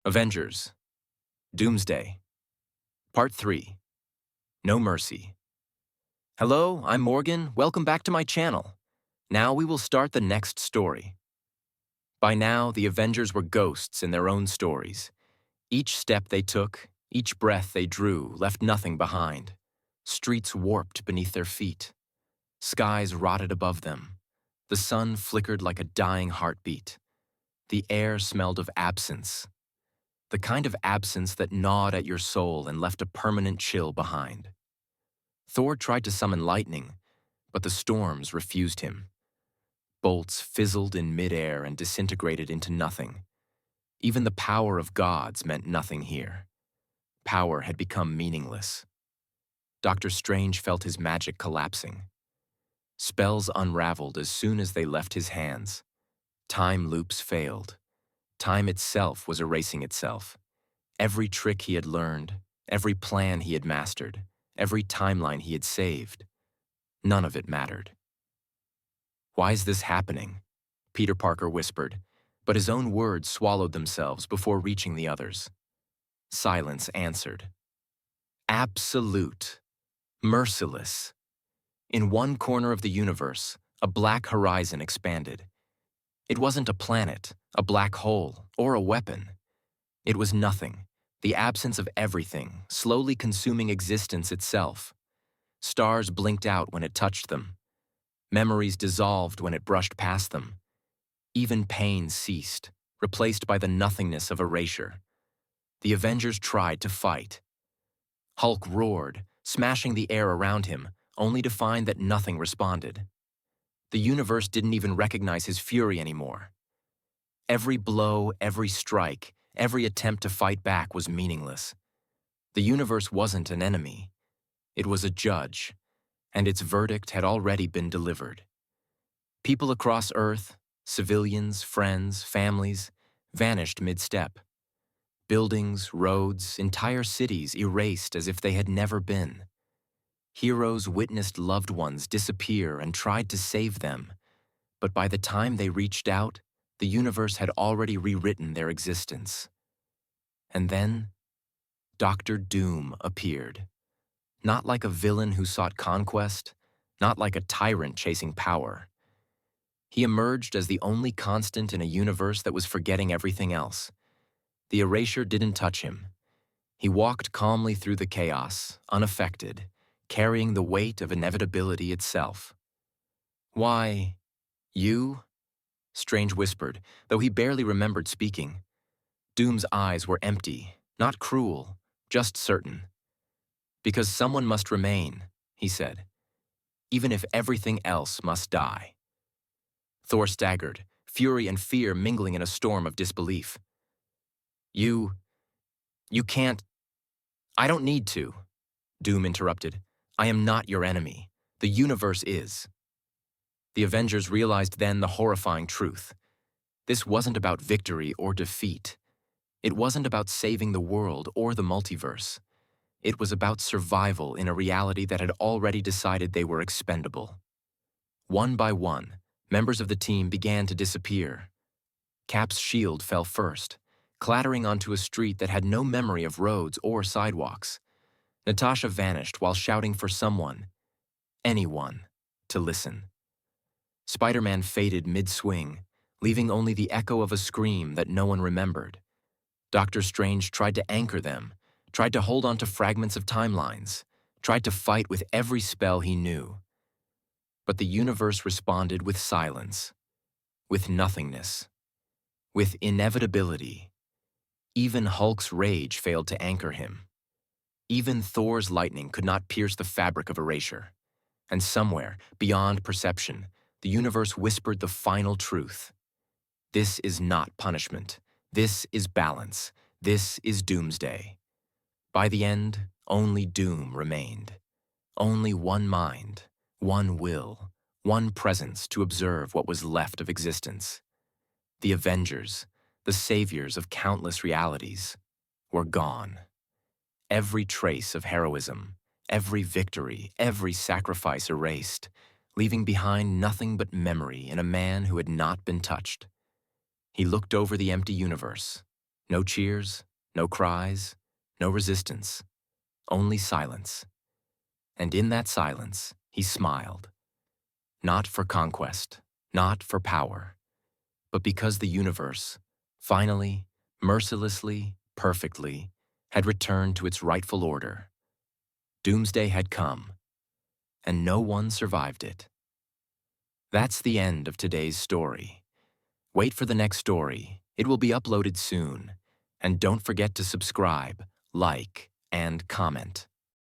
Avengers Doomsday, Part 3, No Mercy. Hello, I'm Morgan. Welcome back to my channel. Now we will start the next story. By now, the Avengers were ghosts in their own stories. Each step they took, each breath they drew, left nothing behind. Streets warped beneath their feet. Skies rotted above them. The sun flickered like a dying heartbeat. The air smelled of absence. The kind of absence that gnawed at your soul and left a permanent chill behind. Thor tried to summon lightning, but the storms refused him. Bolts fizzled in midair and disintegrated into nothing. Even the power of gods meant nothing here. Power had become meaningless. Doctor Strange felt his magic collapsing. Spells unraveled as soon as they left his hands. Time loops failed. Time itself was erasing itself. Every trick he had learned, every plan he had mastered, every timeline he had saved, none of it mattered. "Why is this happening?" Peter Parker whispered, but his own words swallowed themselves before reaching the others. Silence answered. Absolute. Merciless. In one corner of the universe, a black horizon expanded. It wasn't a planet, a black hole, or a weapon. It was nothing, the absence of everything, slowly consuming existence itself. Stars blinked out when it touched them. Memories dissolved when it brushed past them. Even pain ceased, replaced by the nothingness of erasure. The Avengers tried to fight. Hulk roared, smashing the air around him, only to find that nothing responded. The universe didn't even recognize his fury anymore. Every blow, every strike, every attempt to fight back was meaningless. The universe wasn't an enemy. It was a judge, and its verdict had already been delivered. People across Earth, civilians, friends, families, vanished mid-step. Buildings, roads, entire cities erased as if they had never been. Heroes witnessed loved ones disappear and tried to save them, but by the time they reached out, the universe had already rewritten their existence. And then, Doctor Doom appeared. Not like a villain who sought conquest, not like a tyrant chasing power. He emerged as the only constant in a universe that was forgetting everything else. The erasure didn't touch him. He walked calmly through the chaos, unaffected, carrying the weight of inevitability itself. "Why, you?" Strange whispered, though he barely remembered speaking. Doom's eyes were empty, not cruel, just certain. "Because someone must remain," he said, "even if everything else must die." Thor staggered, fury and fear mingling in a storm of disbelief. You can't. I don't need to," Doom interrupted. "I am not your enemy. The universe is." The Avengers realized then the horrifying truth. This wasn't about victory or defeat. It wasn't about saving the world or the multiverse. It was about survival in a reality that had already decided they were expendable. One by one, members of the team began to disappear. Cap's shield fell first, clattering onto a street that had no memory of roads or sidewalks. Natasha vanished while shouting for someone, anyone, to listen. Spider-Man faded mid-swing, leaving only the echo of a scream that no one remembered. Doctor Strange tried to anchor them, tried to hold on to fragments of timelines, tried to fight with every spell he knew. But the universe responded with silence, with nothingness, with inevitability. Even Hulk's rage failed to anchor him. Even Thor's lightning could not pierce the fabric of erasure. And somewhere, beyond perception, the universe whispered the final truth. This is not punishment. This is balance. This is doomsday. By the end, only doom remained. Only one mind, one will, one presence to observe what was left of existence. The Avengers, the saviors of countless realities, were gone. Every trace of heroism, every victory, every sacrifice erased, leaving behind nothing but memory in a man who had not been touched. He looked over the empty universe. No cheers, no cries, no resistance, only silence. And in that silence, he smiled. Not for conquest, not for power, but because the universe, finally, mercilessly, perfectly, had returned to its rightful order. Doomsday had come, and no one survived it. That's the end of today's story. Wait for the next story. It will be uploaded soon. And don't forget to subscribe, like, and comment.